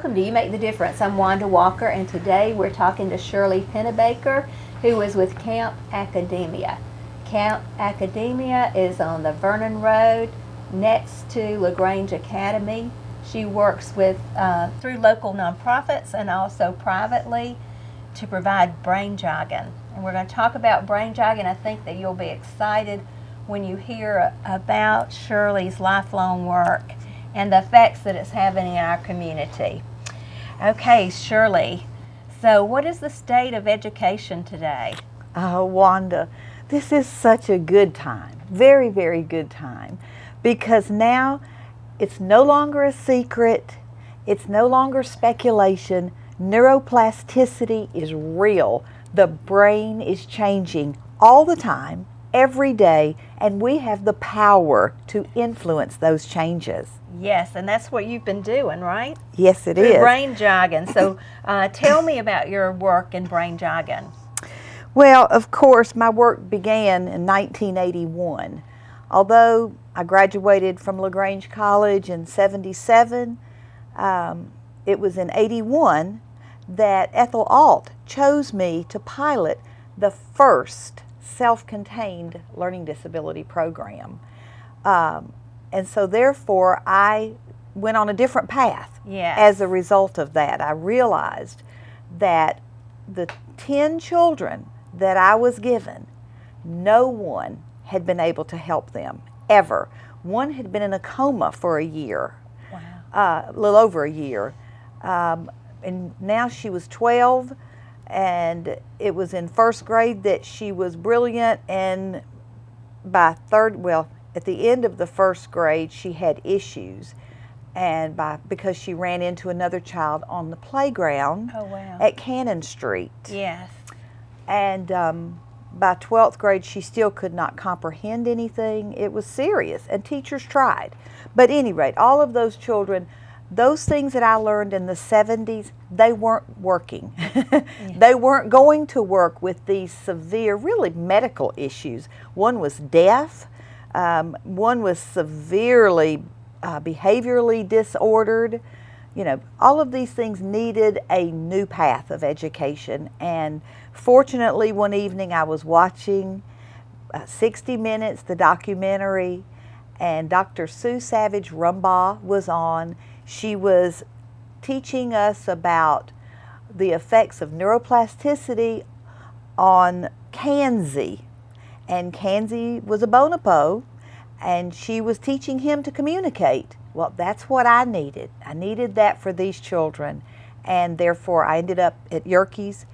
welcome to You Make the Difference. I'm Wanda Walker, and today we're talking to Shirley Pennebaker, who is with Camp Academia. Camp Academia is on the Vernon Road next to LaGrange Academy. She works with through local nonprofits and also privately to provide brain jogging. And we're going to talk about brain jogging. I think that you'll be excited when you hear about Shirley's lifelong work and the effects that it's having in our community. Okay, Shirley, so what is the state of education today? Oh, Wanda, this is such a good time, very, very good time, because now it's no longer a secret, it's no longer speculation. Neuroplasticity is real. The brain is changing all the time, every day, and we have the power to influence those changes. Yes, and that's what you've been doing, right? Yes, it Through is. brain jogging. So tell me about your work in brain jogging. Well, of course, my work began in 1981. Although I graduated from LaGrange College in 77, it was in 81 that Ethel Alt chose me to pilot the first self-contained learning disability program. And so therefore I went on a different path. Yes. As a result of that. I realized that the 10 children that I was given, no one had been able to help them, ever. One had been in a coma for a year. Wow. A little over a year. And now she was 12, and it was in first grade that she was brilliant, and by at the end of the first grade she had issues, and because she ran into another child on the playground. Oh, wow. At Cannon Street. Yes. And by 12th grade she still could not comprehend anything. It was serious, and teachers tried. But at any rate, all of those children, those things that I learned in the 70s, they weren't working. Yeah. They weren't going to work with these severe, really medical issues. One was deaf, one was severely behaviorally disordered. You know, all of these things needed a new path of education. And fortunately, one evening I was watching 60 Minutes, the documentary, and Dr. Sue Savage Rumbaugh was on. She was teaching us about the effects of neuroplasticity on Kanzi. And Kanzi was a bonobo, and she was teaching him to communicate. Well, that's what I needed. I needed that for these children, and therefore I ended up at Yerkes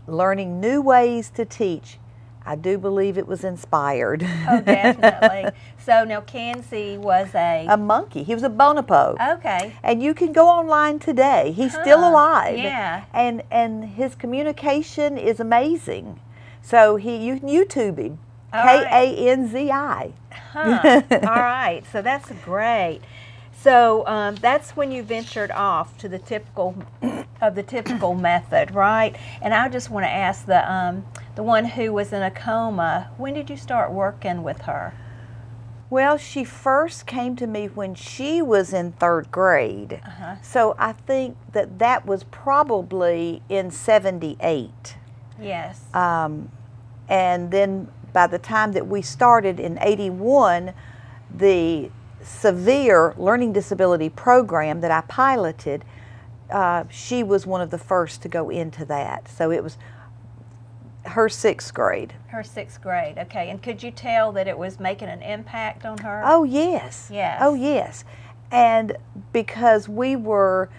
learning new ways to teach. I do believe it was inspired. Oh, definitely. So now Kanzi was a monkey. He was a bonobo. Okay. And you can go online today. He's still alive. Yeah. And his communication is amazing. So you can YouTube him. All right. Kanzi. Huh. All right. So that's great. So that's when you ventured off to the typical method, right? And I just want to ask the one who was in a coma, when did you start working with her? Well, she first came to me when she was in third grade. Uh-huh. So I think that was probably in 78. Yes. And then by the time that we started in 81, the severe learning disability program that I piloted, she was one of the first to go into that. So it was her 6th grade. Her 6th grade, okay. And could you tell that it was making an impact on her? Oh, yes. Yes. Oh, yes. And because we were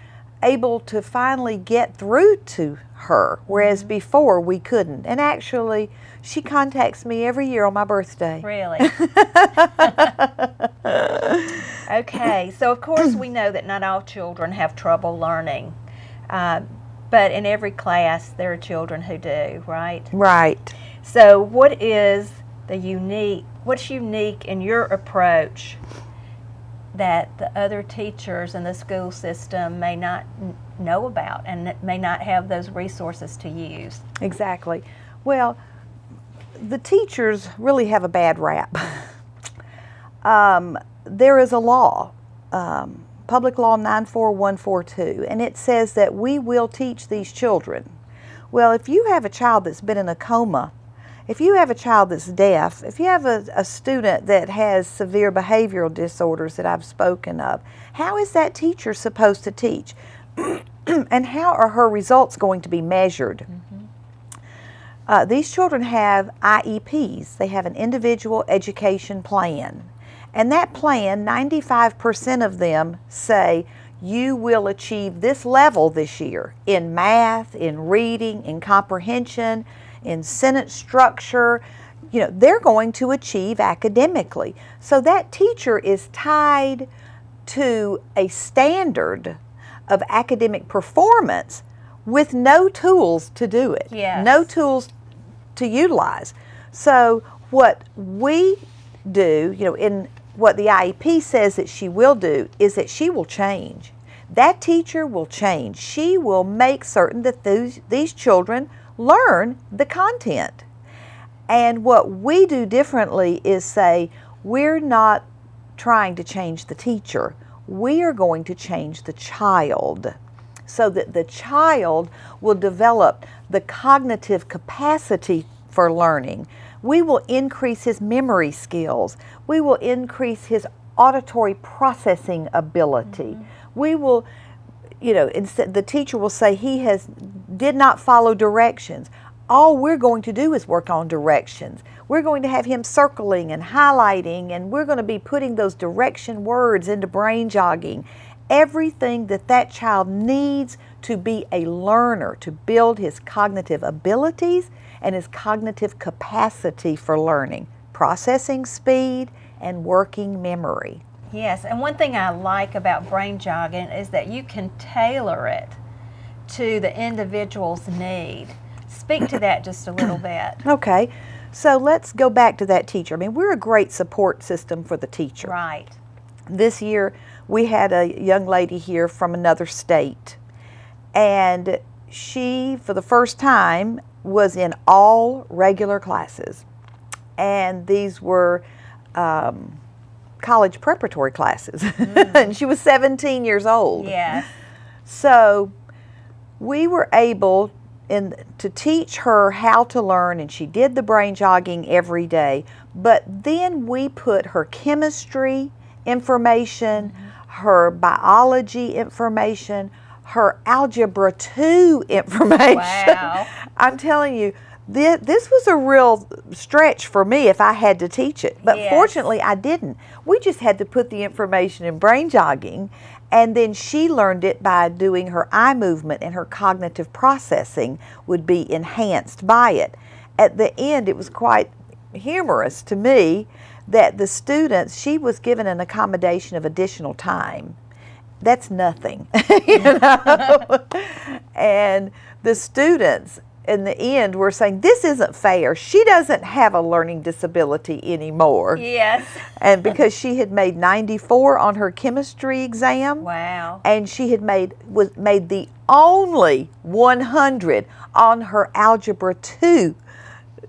able to finally get through to her, whereas before we couldn't. And actually, she contacts me every year on my birthday. Really? Okay, so of course we know that not all children have trouble learning, but in every class there are children who do, right? Right. So what's unique in your approach that the other teachers in the school system may not know about and may not have those resources to use? Exactly. Well, the teachers really have a bad rap. There is a law Public Law 94142, and it says that we will teach these children. Well, if you have a child that's been in a coma, if you have a child that's deaf, if you have a student that has severe behavioral disorders that I've spoken of, how is that teacher supposed to teach? And how are her results going to be measured? These children have IEPs. They have an individual education plan. And that plan, 95% of them say, you will achieve this level this year in math, in reading, in comprehension, in sentence structure. You know, they're going to achieve academically. So that teacher is tied to a standard of academic performance with no tools to do it. Yes. No tools to utilize. So what we do, you know, in what the IEP says that she will do is that she will change. That teacher will change. She will make certain that these children learn the content. And what we do differently is say, we're not trying to change the teacher. We are going to change the child so that the child will develop the cognitive capacity for learning. We will increase his memory skills. We will increase his auditory processing ability. We will, you know, instead the teacher will say he did not follow directions. All we're going to do is work on directions. We're going to have him circling and highlighting, and we're going to be putting those direction words into brain jogging. Everything that child needs to be a learner, to build his cognitive abilities and his cognitive capacity for learning, processing speed, and working memory. Yes, and one thing I like about brain jogging is that you can tailor it to the individual's need. Speak to that just a little bit. Okay, so let's go back to that teacher. I mean, we're a great support system for the teacher. Right. This year, we had a young lady here from another state, and she, for the first time, was in all regular classes. And these were college preparatory classes. And she was 17 years old. Yes. So we were able to teach her how to learn, and she did the brain jogging every day. But then we put her chemistry information, her biology information, her Algebra 2 information. Wow. I'm telling you, this was a real stretch for me if I had to teach it. But Yes. fortunately, I didn't. We just had to put the information in brain jogging, and then she learned it by doing her eye movement, and her cognitive processing would be enhanced by it. At the end, it was quite humorous to me that the students, she was given an accommodation of additional time. That's nothing, you know. And the students in the end were saying, this isn't fair. She doesn't have a learning disability anymore. Yes. And because she had made 94 on her chemistry exam. Wow. And she had made the only 100 on her Algebra 2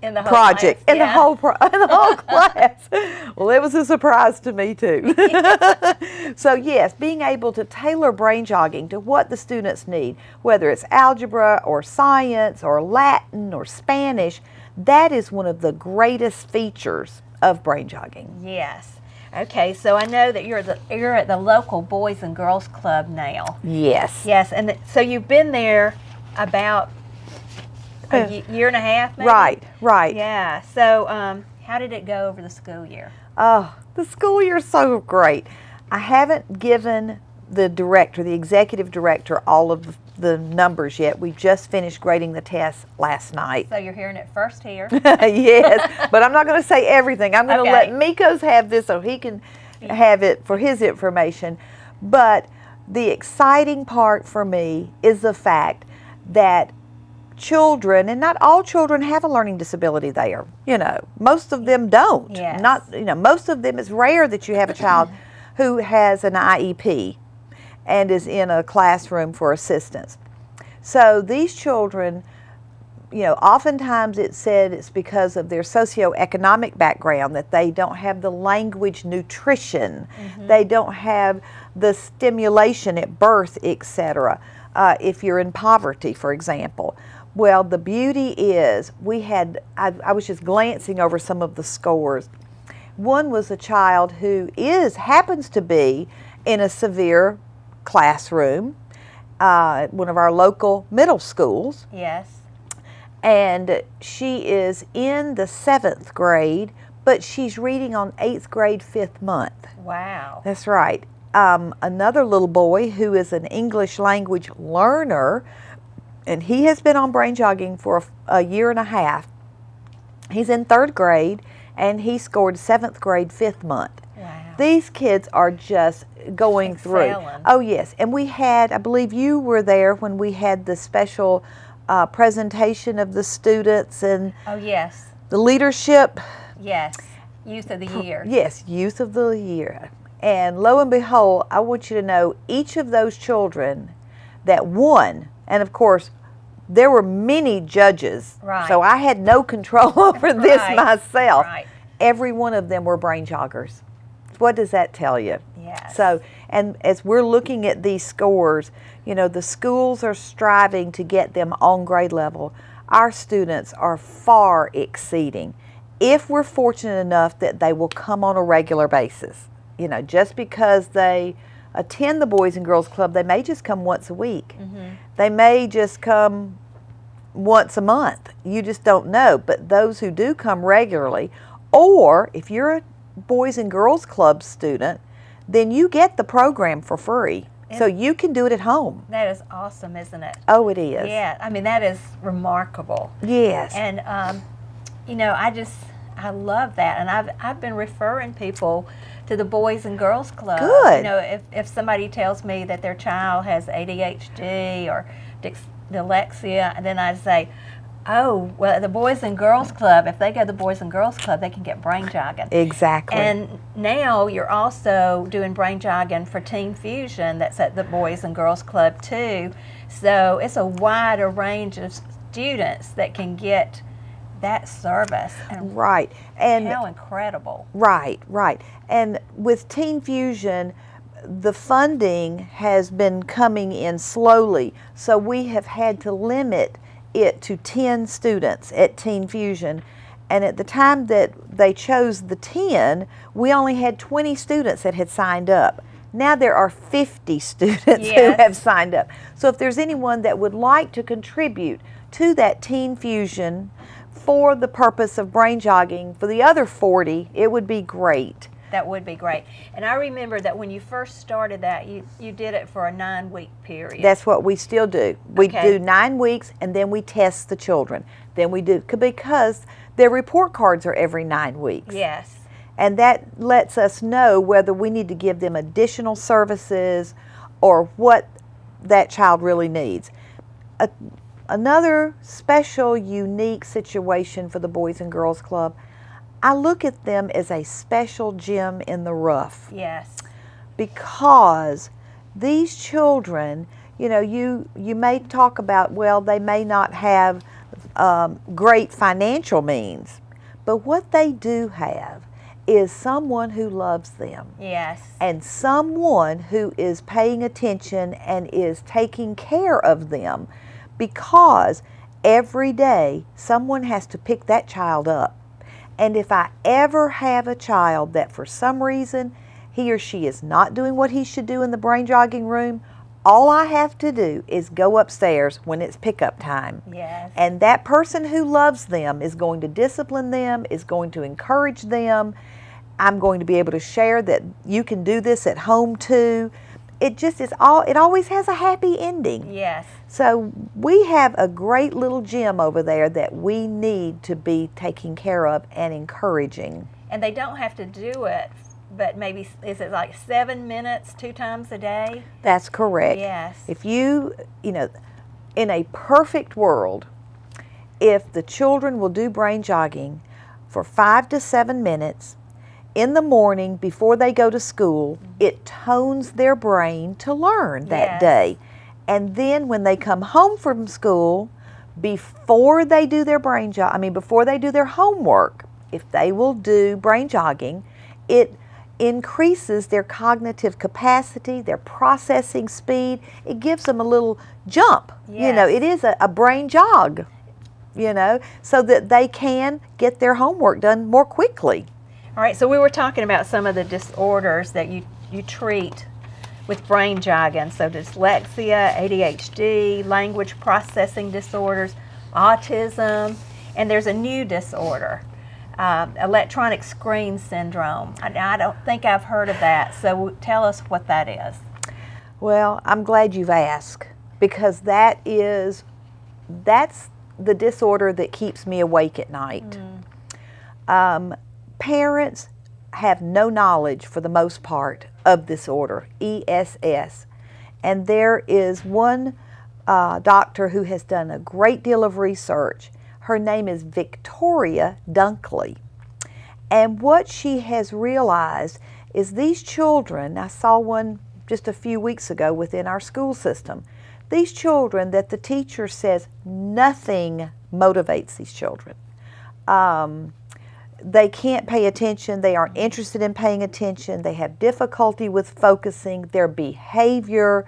In the whole project class, in the yeah. whole class. Well, it was a surprise to me too. So yes, being able to tailor brain jogging to what the students need, whether it's algebra or science or Latin or Spanish, that is one of the greatest features of brain jogging. Yes. Okay, so I know that you're at the local Boys and Girls Club now. Yes. Yes, and so you've been there about a year and a half, maybe? Right. Yeah. So how did it go over the school year? Oh, the school year's so great. I haven't given the executive director, all of the numbers yet. We just finished grading the tests last night. So you're hearing it first here. Yes, but I'm not going to say everything. I'm going to Okay. let Mikos have this so he can have it for his information. But the exciting part for me is the fact that children, and not all children have a learning disability there. You know, most of them don't. Yes. Most of them, it's rare that you have a child who has an IEP and is in a classroom for assistance. So these children, oftentimes it's said it's because of their socioeconomic background that they don't have the language nutrition, they don't have the stimulation at birth, etc. If you're in poverty, for example. Well, the beauty is I was just glancing over some of the scores. One was a child who happens to be in a severe classroom, one of our local middle schools. Yes. And she is in the 7th grade, but she's reading on 8th grade, 5th month. Wow. That's right. Another little boy who is an English language learner, and he has been on brain jogging for a year and a half. He's in 3rd grade, and he scored 7th grade, 5th month. Wow. These kids are just going through. Oh, yes. And we had, I believe you were there when we had the special presentation of the students and Oh, yes. the leadership. Yes. Youth of the Year. Yes, Youth of the Year. And lo and behold, I want you to know each of those children that won, and of course, there were many judges, Right. so I had no control over this Right. myself. Right. Every one of them were brain joggers. What does that tell you? Yes. So, and as we're looking at these scores, the schools are striving to get them on grade level. Our students are far exceeding. If we're fortunate enough that they will come on a regular basis, just because they attend the Boys and Girls Club, they may just come once a week. They may just come once a month. You just don't know. But those who do come regularly, or if you're a Boys and Girls Club student, then you get the program for free. So you can do it at home. That is awesome, isn't it? Oh, it is. Yeah. I mean, that is remarkable. Yes. And, I love that. And I've been referring people to the Boys and Girls Club. Good. If somebody tells me that their child has ADHD or dyslexia, and then I'd say, oh, well, the Boys and Girls Club, if they go to the Boys and Girls Club, they can get brain jogging. Exactly. And now you're also doing brain jogging for Teen Fusion that's at the Boys and Girls Club too. So it's a wider range of students that can get that service. And right. And how incredible. Right. And with Teen Fusion, the funding has been coming in slowly, so we have had to limit it to 10 students at Teen Fusion. And at the time that they chose the 10, we only had 20 students that had signed up. Now there are 50 students who have signed up. So if there's anyone that would like to contribute to that Teen Fusion for the purpose of brain jogging for the other 40, it would be great. That would be great. And I remember that when you first started that, you did it for a 9-week period. That's what we still do. We Okay. do 9 weeks, and then we test the children. Then we do, because their report cards are every 9 weeks. Yes. And that lets us know whether we need to give them additional services or what that child really needs. Another special, unique situation for the Boys and Girls Club, I look at them as a special gem in the rough. Yes. Because these children, you may talk about, well, they may not have great financial means, but what they do have is someone who loves them. Yes. And someone who is paying attention and is taking care of them, because every day someone has to pick that child up. And if I ever have a child that for some reason he or she is not doing what he should do in the brain jogging room, all I have to do is go upstairs when it's pickup time. Yes. And that person who loves them is going to discipline them, is going to encourage them. I'm going to be able to share that you can do this at home too. It just is it always has a happy ending. Yes. So we have a great little gem over there that we need to be taking care of and encouraging. And they don't have to do it, but maybe, is it like 7 minutes 2 times a day? That's correct. Yes. If in a perfect world, if the children will do brain jogging for 5 to 7 minutes in the morning before they go to school, it tones their brain to learn that Yes. day. And then when they come home from school, before they do their before they do their homework, if they will do brain jogging, it increases their cognitive capacity, their processing speed. It gives them a little jump. Yes. It is a brain jog, so that they can get their homework done more quickly. All right, so we were talking about some of the disorders that you treat with brain jogging. So dyslexia, ADHD, language processing disorders, autism, and there's a new disorder, electronic screen syndrome. I don't think I've heard of that, so tell us what that is. Well, I'm glad you've asked, because that's the disorder that keeps me awake at night. Parents have no knowledge, for the most part, of this order, ESS. And there is one doctor who has done a great deal of research. Her name is Victoria Dunkley. And what she has realized is these children, I saw one just a few weeks ago within our school system, these children that the teacher says nothing motivates these children. They can't pay attention. They aren't interested in paying attention. They have difficulty with focusing. Their behavior,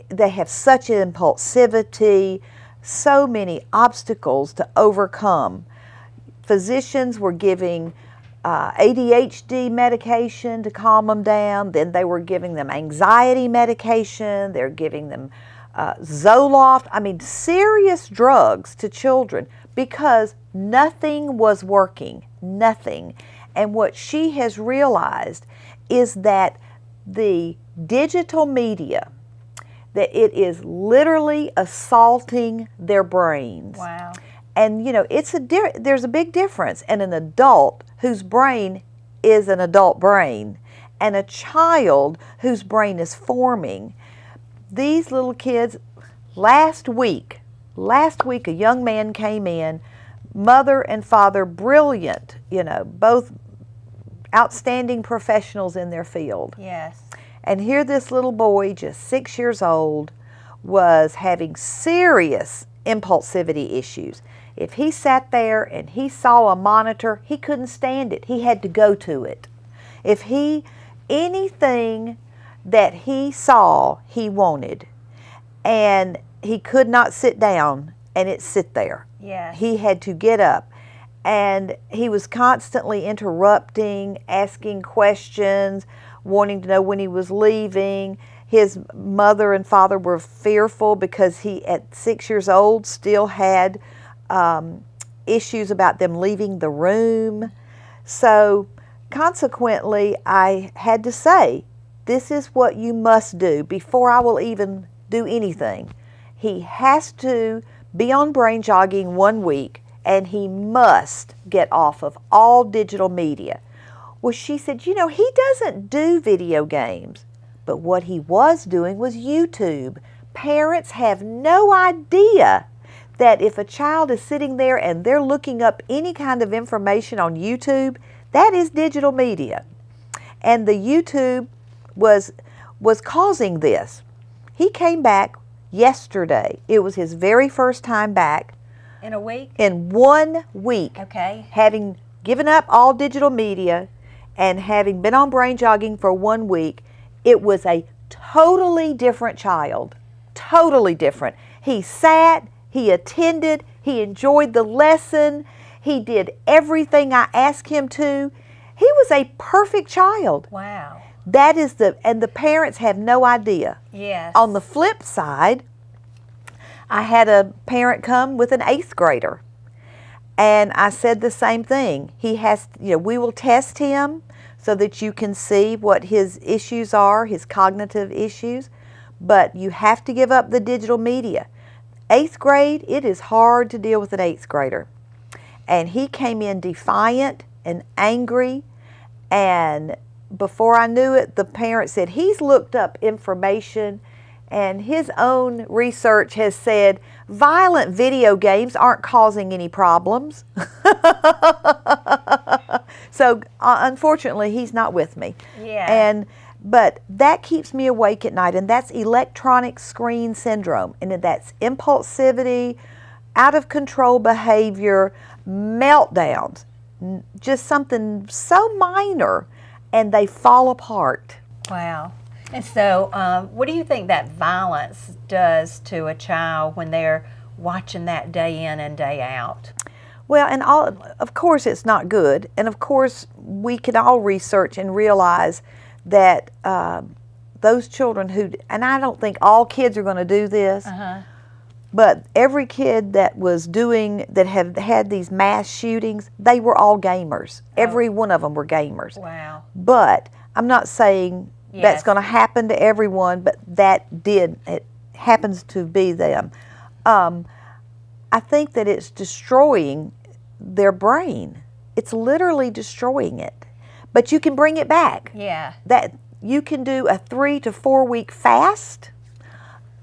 they have such impulsivity, so many obstacles to overcome. Physicians were giving ADHD medication to calm them down. Then they were giving them anxiety medication. They're giving them Zoloft. Serious drugs to children, because nothing was working. Nothing. And what she has realized is that the digital media, that it is literally assaulting their brains. Wow. And there's a big difference in an adult whose brain is an adult brain and a child whose brain is forming. These little kids, last week a young man came in, mother and father, brilliant, both outstanding professionals in their field. Yes. And here this little boy, just 6 years old, was having serious impulsivity issues. If he sat there and he saw a monitor, he couldn't stand it. He had to go to it. Anything that he saw, he wanted. And he could not sit down and it sit there. Yes. He had to get up. And he was constantly interrupting, asking questions, wanting to know when he was leaving. His mother and father were fearful because he, at 6 years old, still had issues about them leaving the room. So consequently, I had to say, this is what you must do before I will even do anything. He has to be on brain jogging 1 week, and he must get off of all digital media. Well, she said, he doesn't do video games. But what he was doing was YouTube. Parents have no idea that if a child is sitting there and they're looking up any kind of information on YouTube, that is digital media. And the YouTube was causing this. He came back yesterday. It was his very first time back. In a week? In 1 week. Okay. Having given up all digital media and having been on brain jogging for 1 week, it was a totally different child. Totally different. He sat, he attended, he enjoyed the lesson, he did everything I asked him to. He was a perfect child. Wow. And the parents have no idea. Yes. On the flip side, I had a parent come with an 8th grader. And I said the same thing. We will test him so that you can see what his issues are, his cognitive issues. But you have to give up the digital media. 8th grade, it is hard to deal with an 8th grader. And he came in defiant and angry, and before I knew it, the parent said he's looked up information, and his own research has said violent video games aren't causing any problems. So unfortunately, he's not with me. Yeah. But that keeps me awake at night, and that's electronic screen syndrome, and that's impulsivity, out of control behavior, meltdowns, just something so minor, and they fall apart. Wow. And so, what do you think that violence does to a child when they're watching that day in and day out? Well, and of course it's not good, and of course we can all research and realize that those children and I don't think all kids are going to do this, but every kid that had had these mass shootings, they were all gamers. Every one of them were gamers. Wow. But I'm not saying that's going to happen to everyone, but it happens to be them. I think that it's destroying their brain. It's literally destroying it. But you can bring it back. Yeah. That you can do a 3 to 4 week fast,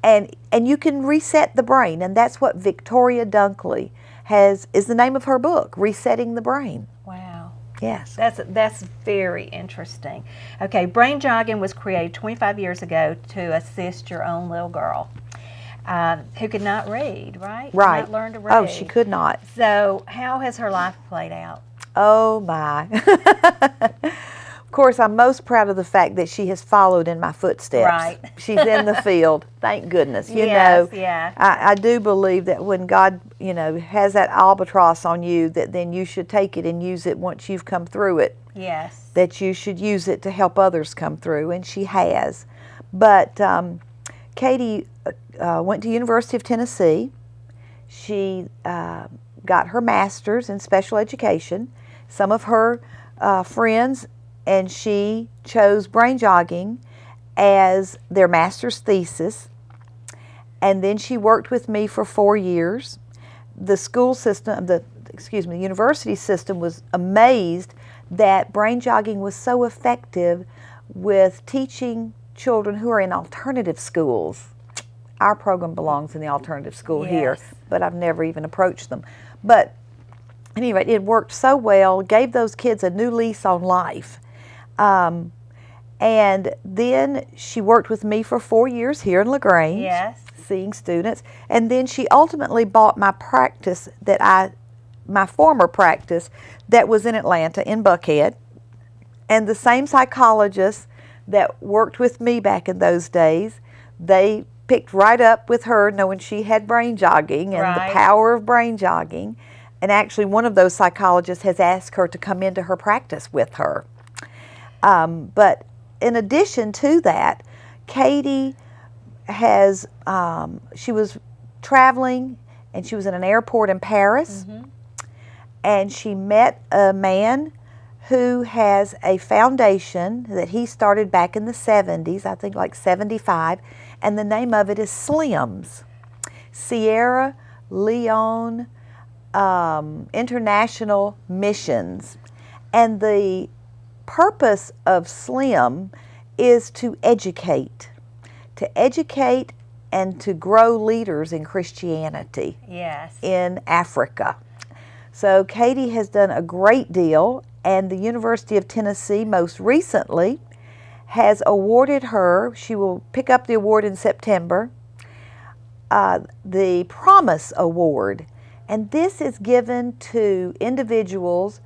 and you can reset the brain, and that's what Victoria Dunkley is the name of her book, Resetting the Brain. Wow. Yes. That's very interesting. Okay, Brain Jogging was created 25 years ago to assist your own little girl who could not read, right? Right. Could not learn to read. Oh, she could not. So how has her life played out? Oh, my. Of course, I'm most proud of the fact that she has followed in my footsteps. Right. She's in the field. Thank goodness. You Yes, know, yeah. I do believe that when God, has that albatross on you, that then you should take it and use it once you've come through it. Yes. That you should use it to help others come through, and she has. But Katie went to University of Tennessee. She got her master's in special education. Some of her friends and she chose brain jogging as their master's thesis. And then she worked with me for 4 years. The school system, the university system was amazed that brain jogging was so effective with teaching children who are in alternative schools. Our program belongs in the alternative school here, but I've never even approached them. But anyway, it worked so well, gave those kids a new lease on life. And then she worked with me for 4 years here in LaGrange, seeing students. And then she ultimately bought my practice my former practice that was in Atlanta, in Buckhead. And the same psychologists that worked with me back in those days, they picked right up with her, knowing she had brain jogging and the power of brain jogging. And actually one of those psychologists has asked her to come into her practice with her. But in addition to that, Katie she was traveling, and she was in an airport in Paris, and she met a man who has a foundation that he started back in the 70s, I think like 75, and the name of it is SLIMS, Sierra Leone International Missions. And the purpose of SLIM is to educate and to grow leaders in Christianity in Africa. So Katie has done a great deal, and the University of Tennessee most recently has awarded her, she will pick up the award in September, the Promise Award. And this is given to individuals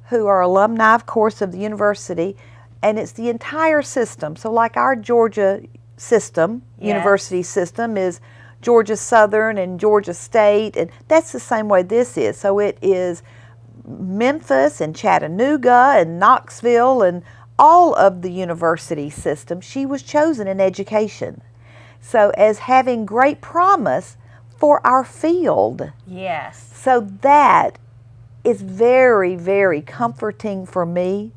who are alumni, of course, of the university, and it's the entire system. So like our Georgia system, university system, is Georgia Southern and Georgia State, and that's the same way this is. So it is Memphis and Chattanooga and Knoxville and all of the university system. She was chosen in education. So as having great promise for our field. Yes. So that is very, very comforting for me,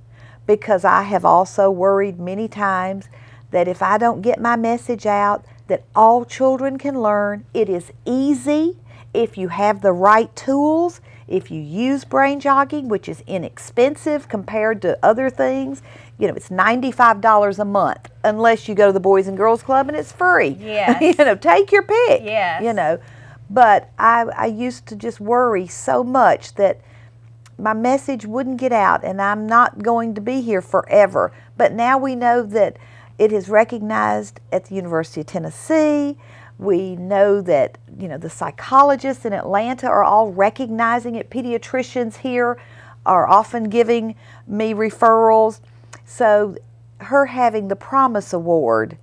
because I have also worried many times that if I don't get my message out that all children can learn, it is easy if you have the right tools, if you use brain jogging, which is inexpensive compared to other things. It's $95 a month, unless you go to the Boys and Girls Club and it's free. Yes. Take your pick. Yes. But I used to just worry so much that my message wouldn't get out, and I'm not going to be here forever. But now we know that it is recognized at the University of Tennessee. We know that, the psychologists in Atlanta are all recognizing it. Pediatricians here are often giving me referrals. So her having the Promise Award,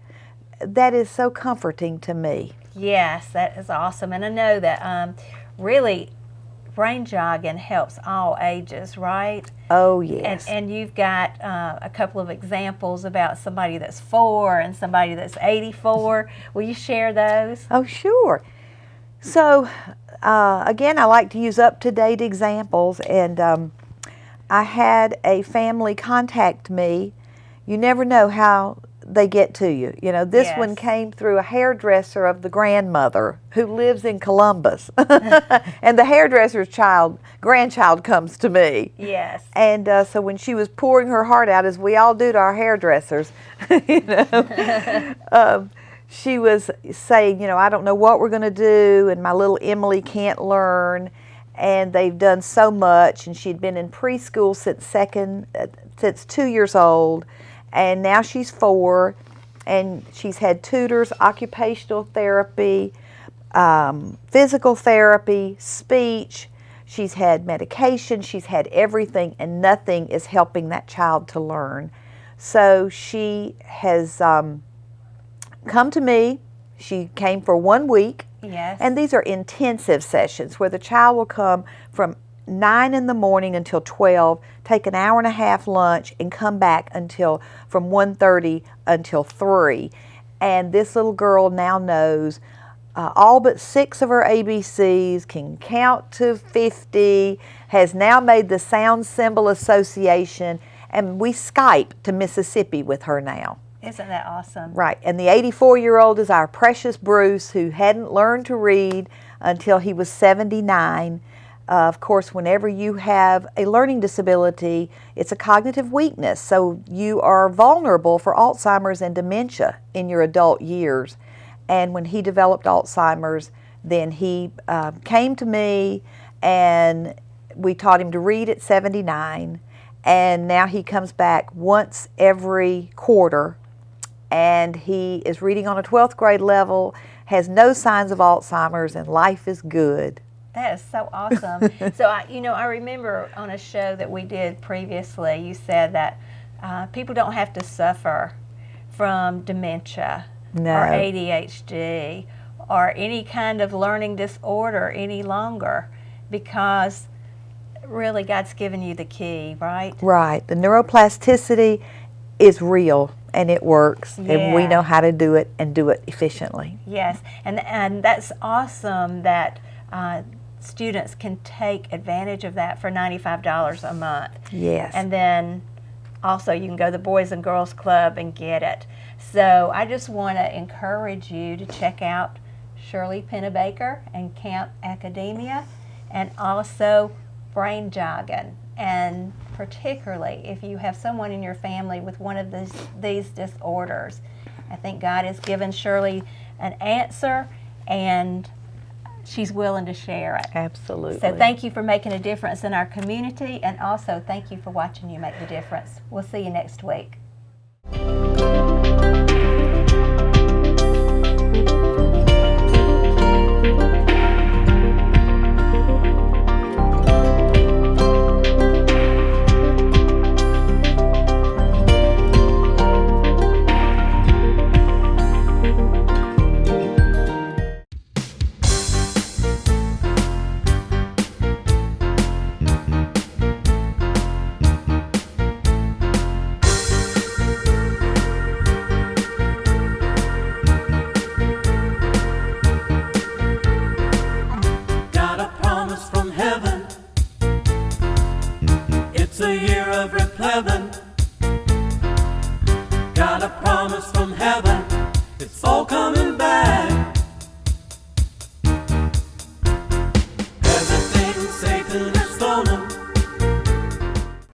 that is so comforting to me. Yes, that is awesome. And I know that really brain jogging helps all ages, right? Oh, yes. And you've got a couple of examples about somebody that's 4 and somebody that's 84. Will you share those? Oh, sure. So, again, I like to use up-to-date examples, and I had a family contact me. You never know how they get to you. This Yes. one came through a hairdresser of the grandmother who lives in Columbus. And the hairdresser's grandchild comes to me. Yes. And so when she was pouring her heart out, as we all do to our hairdressers, she was saying, I don't know what we're going to do, and my little Emily can't learn, and they've done so much, and she'd been in preschool since 2 years old, and now she's 4, and she's had tutors, occupational therapy, physical therapy, speech. She's had medication, she's had everything, and nothing is helping that child to learn. So she has come to me. She came for 1 week. Yes. And these are intensive sessions where the child will come from 9 in the morning until 12, take an hour and a half lunch, and come back from 1:30 until 3. And this little girl now knows all but 6 of her ABCs, can count to 50, has now made the sound symbol association, and we Skype to Mississippi with her now. Isn't that awesome? Right, and the 84-year-old is our precious Bruce, who hadn't learned to read until he was 79. Of course, whenever you have a learning disability, it's a cognitive weakness, so you are vulnerable for Alzheimer's and dementia in your adult years. And when he developed Alzheimer's, then he came to me, and we taught him to read at 79, and now he comes back once every quarter, and he is reading on a 12th grade level, has no signs of Alzheimer's, and life is good. That is so awesome. So, I remember on a show that we did previously, you said that people don't have to suffer from dementia No. or ADHD or any kind of learning disorder any longer, because really God's given you the key, right? Right. The neuroplasticity is real, and it works, and we Yeah. know how to do it and do it efficiently. Yes, and that's awesome that students can take advantage of that for $95 a month. Yes. And then also you can go to the Boys and Girls Club and get it. So I just want to encourage you to check out Shirley Pennebaker and Camp Academia, and also Brain Jogging. And particularly if you have someone in your family with one of these disorders, I think God has given Shirley an answer, and she's willing to share it. Absolutely. So thank you for making a difference in our community, and also thank you for watching You Make the Difference. We'll see you next week. Got a promise from heaven. It's a year of replevin.